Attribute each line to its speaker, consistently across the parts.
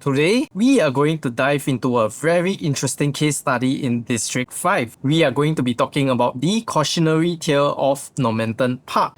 Speaker 1: Today, we are going to dive into a very interesting case study in District 5. We are going to be talking about the Cautionary tier of Normanton Park.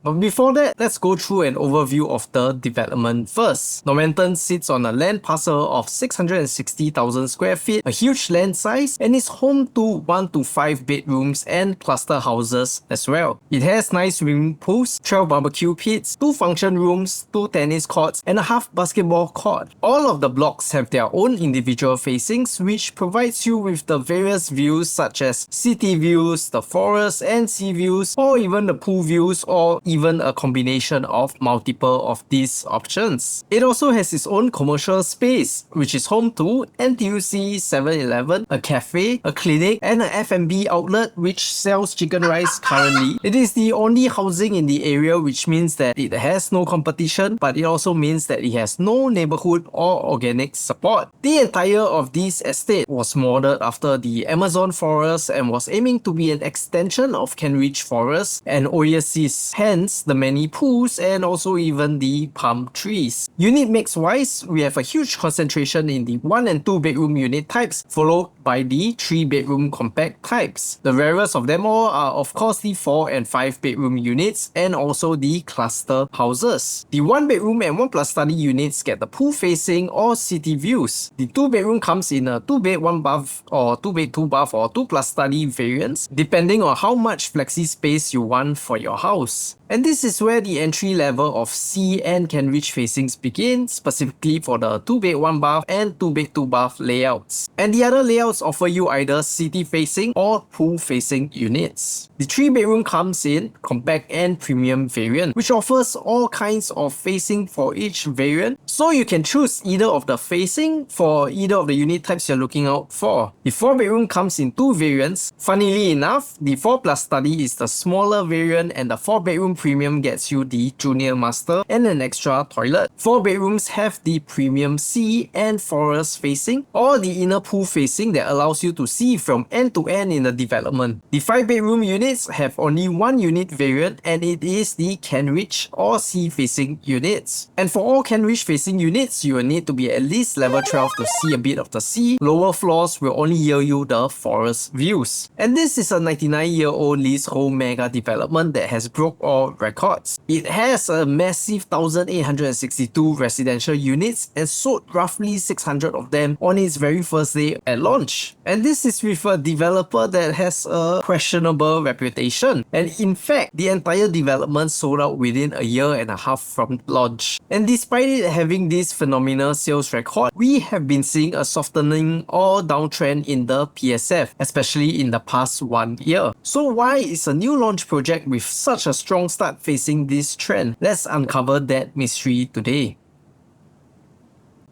Speaker 1: But before that, let's go through an overview of the development first. Normanton sits on a land parcel of 660,000 square feet, a huge land size, and is home to 1 to 5 bedrooms and cluster houses as well. It has nice swimming pools, 12 barbecue pits, 2 function rooms, 2 tennis courts, and a half basketball court. All of the blocks have their own individual facings, which provides you with the various views such as city views, the forest and sea views, or even the pool views, or even a combination of multiple of these options. It also has its own commercial space, which is home to NTUC, 7-Eleven, a cafe, a clinic, and an F&B outlet which sells chicken rice currently. It is the only housing in the area, which means that it has no competition, but it also means that it has no neighborhood or organic support. The entire of this estate was modeled after the Amazon forest and was aiming to be an extension of Kent Forest and oasis, hence the many pools and also even the palm trees. Unit mix wise, we have a huge concentration in the 1 and 2 bedroom unit types, followed by the 3 bedroom compact types. The rarest of them all are of course the 4 and 5 bedroom units and also the cluster houses. The 1 bedroom and 1 plus study units get the pool facing or city views. The 2 bedroom comes in a 2 bed 1 bath or 2 bed 2 bath or 2 plus study variants, depending on how much flexi space you want for your house. And this is where the entry level of sea and Kent facings begin, specifically for the 2 bed 1 bath and 2 bed 2 bath layouts. And the other layouts offer you either city facing or pool facing units. The 3 bedroom comes in compact and premium variant, which offers all kinds of facing for each variant, so you can choose either of the facing for either of the unit types you're looking out for. The 4 bedroom comes in 2 variants. Funnily enough, the 4 plus study is the smaller variant and the 4 bedroom premium gets you the junior master and an extra toilet. 4 bedrooms have the premium sea and forest facing or the inner pool facing that allows you to see from end to end in the development. The 5 bedroom units have only 1 unit variant and it is the Kent or sea facing units. And for all Kent facing units, you will need to be at least level 12 to see a bit of the sea. Lower floors will only yield you the forest views. And this is a 99-year-old leasehold mega development that has broke all records. It has a massive 1,862 residential units and sold roughly 600 of them on its very first day at launch. And this is with a developer that has a questionable reputation. And in fact, the entire development sold out within a year and a half from launch. And despite it having this phenomenal sales record, we have been seeing a softening or downtrend in the PSF, especially in the past 1 year. So why is a new launch project with such a strong start facing this trend? Let's uncover that mystery today.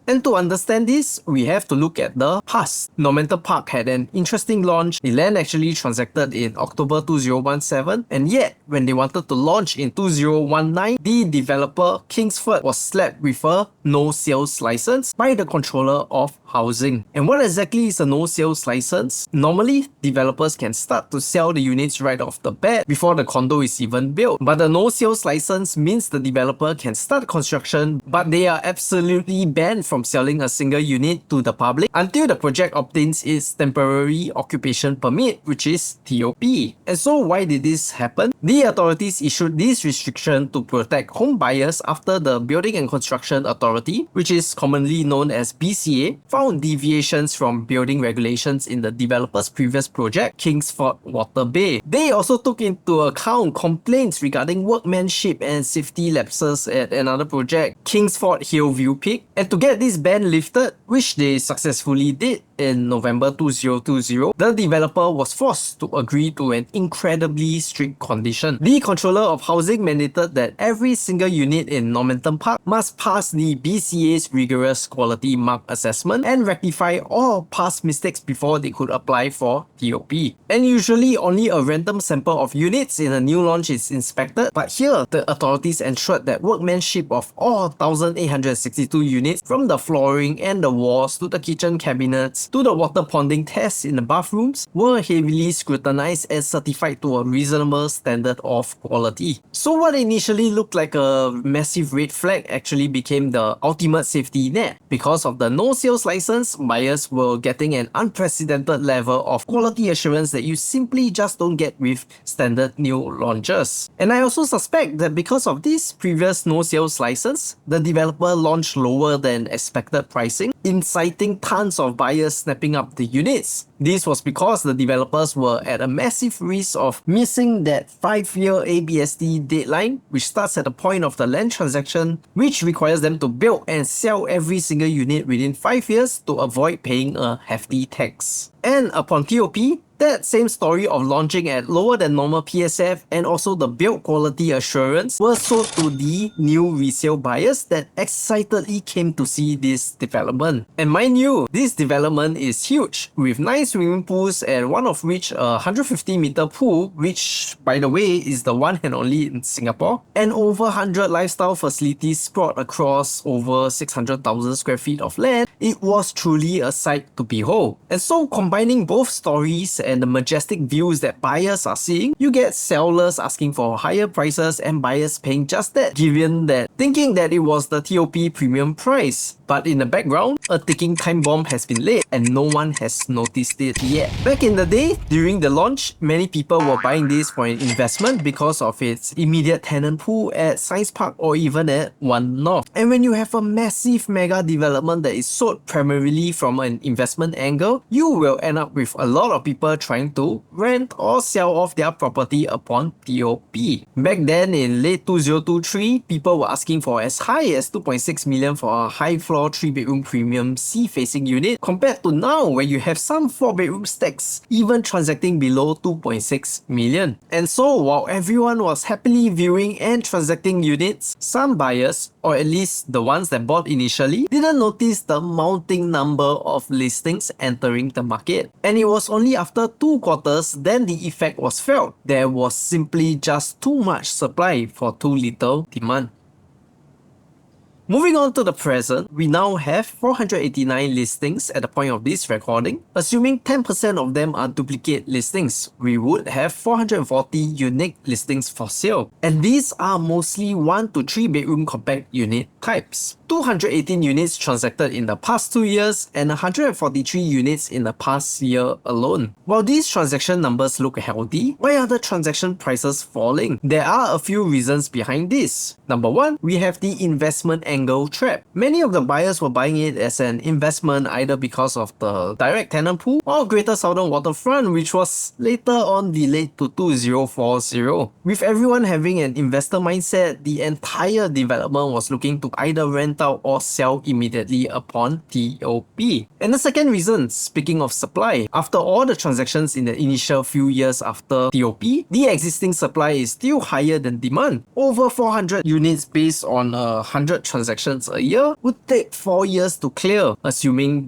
Speaker 1: And to understand this, we have to look at the past. Normanton Park had an interesting launch. The land actually transacted in October 2017, and yet when they wanted to launch in 2019, the developer Kingsford was slapped with a no sales license by the controller of housing. And what exactly is a no sales license? Normally, developers can start to sell the units right off the bat before the condo is even built. But the no sales license means the developer can start construction, but they are absolutely banned from selling a single unit to the public until the project obtains its temporary occupation permit, which is TOP. And so why did this happen? The authorities issued this restriction to protect home buyers after the Building and Construction Authority, which is commonly known as BCA, found deviations from building regulations in the developer's previous project, Kingsford Water Bay. They also took into account complaints regarding workmanship and safety lapses at another project, Kingsford Hillview Peak. And to get this ban lifted, which they successfully did in November 2020, the developer was forced to agree to an incredibly strict condition. The controller of housing mandated that every single unit in Normanton Park must pass the BCA's rigorous quality mark assessment and rectify all past mistakes before they could apply for TOP. And usually only a random sample of units in a new launch is inspected, but here the authorities ensured that workmanship of all 1,862 units, from the flooring and the walls to the kitchen cabinets, to the water ponding tests in the bathrooms were heavily scrutinized and certified to a reasonable standard of quality. So what initially looked like a massive red flag actually became the ultimate safety net. Because of the no sales license, buyers were getting an unprecedented level of quality assurance that you simply just don't get with standard new launches. And I also suspect that because of this previous no sales license, the developer launched lower than expected pricing, inciting tons of buyers snapping up the units. This was because the developers were at a massive risk of missing that 5-year ABSD deadline, which starts at the point of the land transaction, which requires them to build and sell every single unit within 5 years to avoid paying a hefty tax. And upon TOP, that same story of launching at lower than normal PSF and also the build quality assurance were sold to the new resale buyers that excitedly came to see this development. And mind you, this development is huge, with 9 swimming pools and one of which a 150-meter pool, which by the way is the one and only in Singapore, and over 100 lifestyle facilities spread across over 600,000 square feet of land. It was truly a sight to behold. And so combining both stories and the majestic views that buyers are seeing, you get sellers asking for higher prices and buyers paying just that, given that thinking that it was the TOP premium price. But in the background, a ticking time bomb has been laid and no one has noticed it yet. Back in the day, during the launch, many people were buying this for an investment because of its immediate tenant pool at Science Park or even at One North. And when you have a massive mega development that is sold primarily from an investment angle, you will end up with a lot of people trying to rent or sell off their property upon TOP. Back then in late 2023, people were asking for as high as 2.6 million for a high floor 3-bedroom premium sea-facing unit, compared to now where you have some 4-bedroom stacks even transacting below 2.6 million. And so while everyone was happily viewing and transacting units, some buyers, or at least the ones that bought initially, didn't notice the mounting number of listings entering the market. And it was only after 2 quarters then the effect was felt. There was simply just too much supply for too little demand. Moving on to the present, we now have 489 listings at the point of this recording. Assuming 10% of them are duplicate listings, we would have 440 unique listings for sale. And these are mostly 1 to 3 bedroom compact unit types. 218 units transacted in the past 2 years and 143 units in the past year alone. While these transaction numbers look healthy, why are the transaction prices falling? There are a few reasons behind this. Number 1, we have the investment angle trap. Many of the buyers were buying it as an investment either because of the direct tenant pool or Greater Southern Waterfront, which was later on delayed to 2040. With everyone having an investor mindset, the entire development was looking to either rent out or sell immediately upon TOP. And the second reason, speaking of supply, after all the transactions in the initial few years after TOP, the existing supply is still higher than demand. Over 400 units based on 100 transactions a year would take 4 years to clear, assuming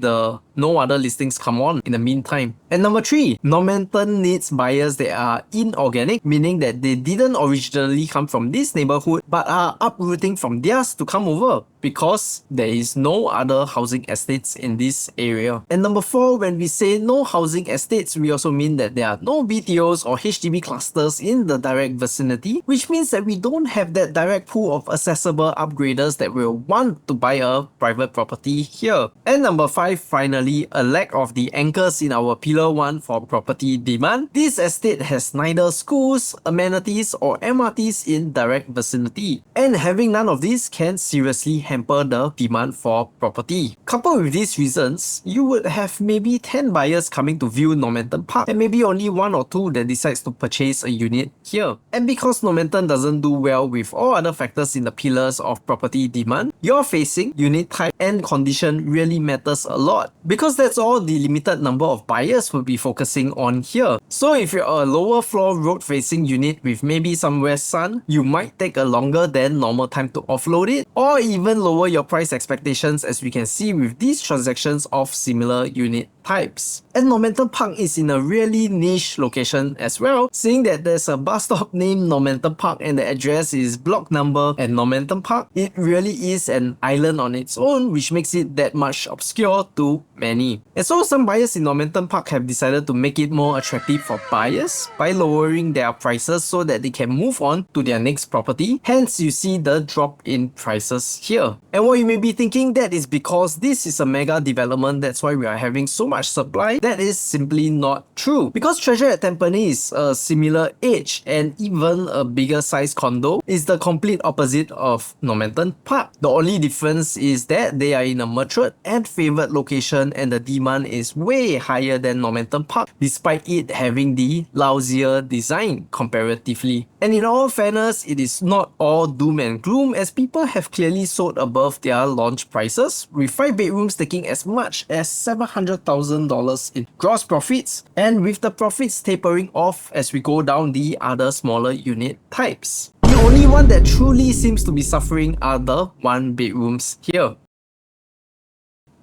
Speaker 1: no other listings come on in the meantime. And number 3, Normanton needs buyers that are inorganic, meaning that they didn't originally come from this neighborhood but are uprooting from theirs to come over because there is no other housing estates in this area. And number 4, when we say no housing estates, we also mean that there are no BTOs or HDB clusters in the direct vicinity, which means that we don't have that direct pool of accessible upgraders that will want to buy a private property here. And number 5, finally, a lack of the anchors in our pillar 1 for property demand. This estate has neither schools, amenities or MRTs in direct vicinity, and having none of these can seriously hamper the demand for property. Coupled with these reasons, you would have maybe 10 buyers coming to view Normanton Park and maybe only 1 or 2 that decides to purchase a unit here. And because Normanton doesn't do well with all other factors in the pillars of property demand, your facing, unit type and condition really matters a lot, because that's all the limited number of buyers will be focusing on here. So if you're a lower floor road facing unit with maybe some west sun, you might take a longer than normal time to offload it, or even lower your price expectations, as we can see with these transactions of similar unit types. And Normanton Park is in a really niche location as well, seeing that there's a bus stop named Normanton Park and the address is block number at Normanton Park. It really is an island on its own, which makes it that much obscure to many. And so some buyers in Normanton Park have decided to make it more attractive for buyers by lowering their prices so that they can move on to their next property. Hence, you see the drop in prices here. And what you may be thinking, that is because this is a mega development, that's why we are having so much supply. That is simply not true. Because Treasure at Tampines, a similar age and even a bigger size condo, is the complete opposite of Normanton Park. The only difference is that they are in a matured and favoured location and the demand is way higher than Normanton Park, despite it having the lousier design comparatively. And in all fairness, it is not all doom and gloom, as people have clearly sold above their launch prices, with 5 bedrooms taking as much as $700,000 in gross profits, and with the profits tapering off as we go down the other smaller unit types. The only one that truly seems to be suffering are the 1 bedrooms here.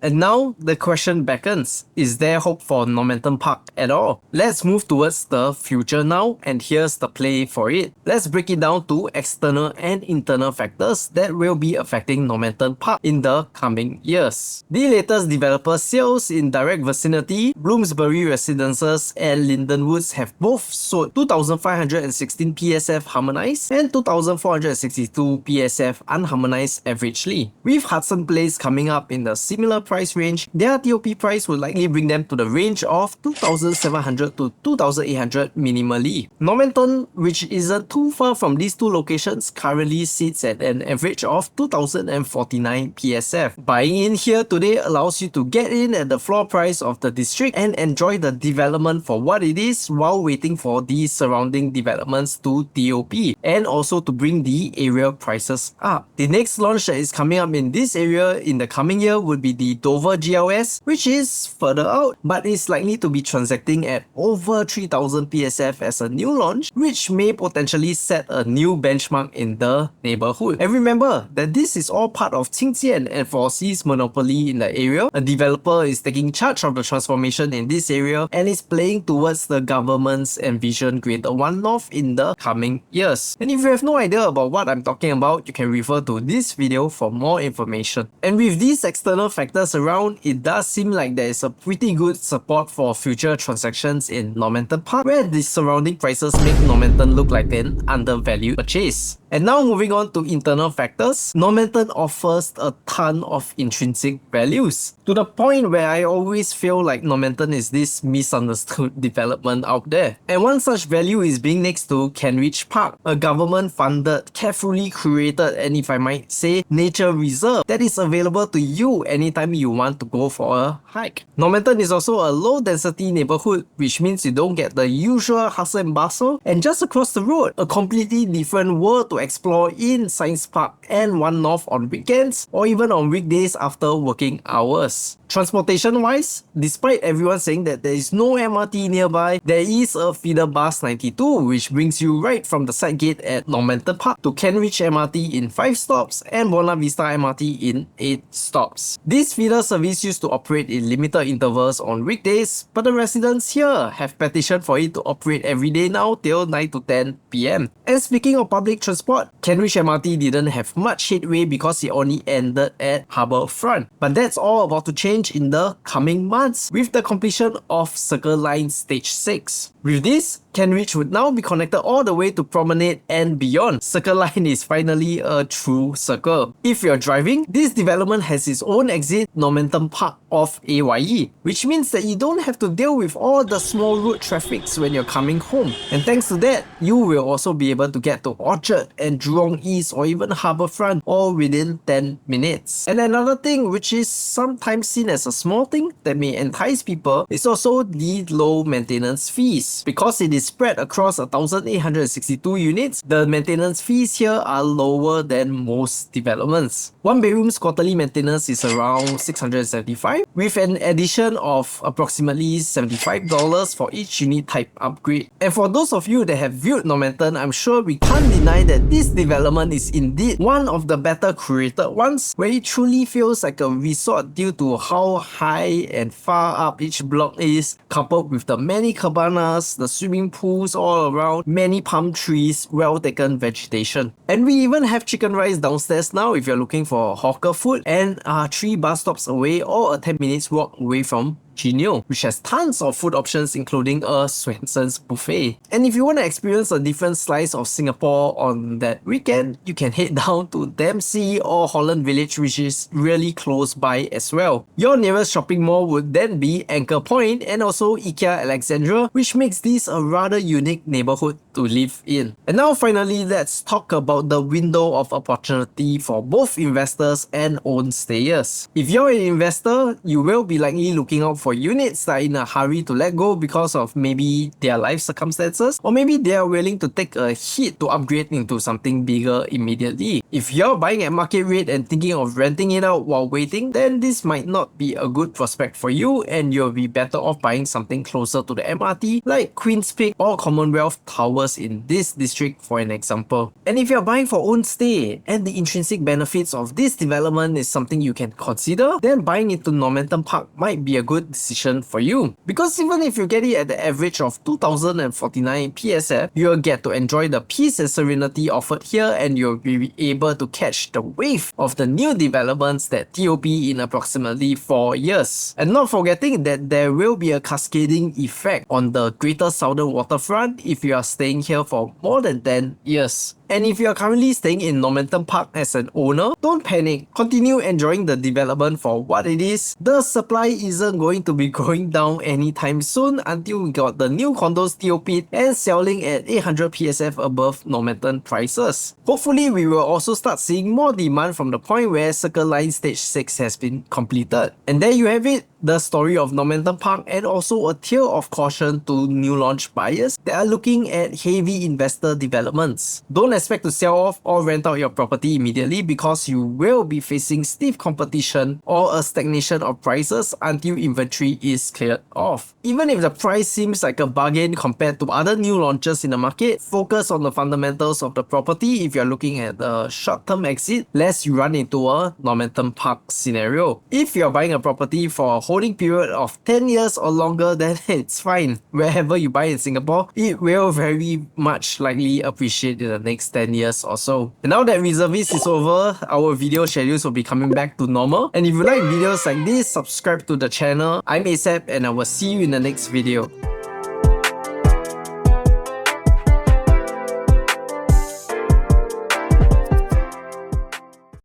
Speaker 1: And now the question beckons, is there hope for Normanton Park at all? Let's move towards the future now, and here's the play for it. Let's break it down to external and internal factors that will be affecting Normanton Park in the coming years. The latest developer sales in direct vicinity, Bloomsbury Residences and Lindenwoods, have both sold 2,516 PSF harmonized and 2,462 PSF unharmonized averagely. With Hudson Place coming up in the similar price range, their TOP price will likely bring them to the range of 2,700 to 2,800 minimally. Normanton, which isn't too far from these two locations, currently sits at an average of 2,049 PSF. Buying in here today allows you to get in at the floor price of the district and enjoy the development for what it is while waiting for the surrounding developments to TOP, and also to bring the area prices up. The next launch that is coming up in this area in the coming year would be the Dover GLS, which is further out, but is likely to be transacting at over 3,000 PSF as a new launch, which may potentially set a new benchmark in the neighborhood. And remember that this is all part of Qingjian and 4C's monopoly in the area. A developer is taking charge of the transformation in this area and is playing towards the government's envisioned Greater One North in the coming years. And if you have no idea about what I'm talking about, you can refer to this video for more information. And with these external factors around, it does seem like there is a pretty good support for future transactions in Normanton Park, where the surrounding prices make Normanton look like an undervalued purchase. And now moving on to internal factors, Normanton offers a ton of intrinsic values, to the point where I always feel like Normanton is this misunderstood development out there. And one such value is being next to Kenridge Park, a government-funded, carefully curated, and if I might say, nature reserve that is available to you anytime you want to go for a hike. Normanton is also a low-density neighborhood, which means you don't get the usual hustle and bustle, and just across the road, a completely different world to explore in Science Park and One North on weekends or even on weekdays after working hours. Transportation-wise, despite everyone saying that there is no MRT nearby, there is a feeder bus 92 which brings you right from the side gate at Normanton Park to Kenridge MRT in 5 stops and Buona Vista MRT in 8 stops. This feeder service used to operate in limited intervals on weekdays, but the residents here have petitioned for it to operate every day now till 9 to 10 PM. And speaking of public transport, Kenridge MRT didn't have much headway because it only ended at Harbourfront. But that's all about to change in the coming months with the completion of Circle Line Stage 6. With this, Kenridge would now be connected all the way to Promenade and beyond. Circle Line is finally a true circle. If you're driving, this development has its own exit, Normanton Park off AYE, which means that you don't have to deal with all the small road traffics when you're coming home. And thanks to that, you will also be able to get to Orchard and Jurong East or even Harbourfront all within 10 minutes. And another thing which is sometimes seen as a small thing that may entice people is also the low maintenance fees. bedrooms. Because it is spread across 1,862 units, the maintenance fees here are lower than most developments. One bedroom's quarterly maintenance is around $675, with an addition of approximately $75 for each unit type upgrade. And for those of you that have viewed Normanton, I'm sure we can't deny that this development is indeed one of the better curated ones, where it truly feels like a resort due to how high and far up each block is, coupled with the many cabanas, the swimming pools all around, many palm trees, well taken vegetation. And we even have chicken rice downstairs now if you're looking for hawker food, and are 3 bus stops away or a 10 minutes walk away from Genio, which has tons of food options including a Swenson's buffet. And if you want to experience a different slice of Singapore on that weekend, you can head down to Dempsey or Holland Village, which is really close by as well. Your nearest shopping mall would then be Anchor Point and also IKEA Alexandra, which makes this a rather unique neighborhood to live in. And now finally, let's talk about the window of opportunity for both investors and own stayers. If you're an investor, you will be likely looking out for units that are in a hurry to let go because of maybe their life circumstances, or maybe they are willing to take a hit to upgrade into something bigger immediately. If you're buying at market rate and thinking of renting it out while waiting, then this might not be a good prospect for you, and you'll be better off buying something closer to the MRT like Queen's Peak or Commonwealth Towers in this district, for an example. And if you're buying for own stay and the intrinsic benefits of this development is something you can consider, then buying into Normanton Park might be a good decision for you. Because even if you get it at the average of 2,049 PSF, you'll get to enjoy the peace and serenity offered here, and you'll be able to catch the wave of the new developments that TOP in approximately 4 years. And not forgetting that there will be a cascading effect on the Greater Southern Waterfront if you are staying here for more than 10 years. And if you are currently staying in Normanton Park as an owner, don't panic. Continue enjoying the development for what it is. The supply isn't going to be going down anytime soon until we got the new condos TOP and selling at 800 PSF above Normanton prices. Hopefully, we will also start seeing more demand from the point where Circle Line Stage 6 has been completed. And there you have it, the story of Normanton Park, and also a tale of caution to new launch buyers that are looking at heavy investor developments. Don't expect to sell off or rent out your property immediately, because you will be facing stiff competition or a stagnation of prices until inventory is cleared off. Even if the price seems like a bargain compared to other new launches in the market, focus on the fundamentals of the property if you're looking at a short-term exit, lest you run into a Normanton Park scenario. If you're buying a property for a holding period of 10 years or longer, then it's fine. Wherever you buy in Singapore, it will very much likely appreciate in the next 10 years or so. And now that reservist is over, our video schedules will be coming back to normal. And if you like videos like this, subscribe to the channel. I'm ASAP, and I will see you in the next video.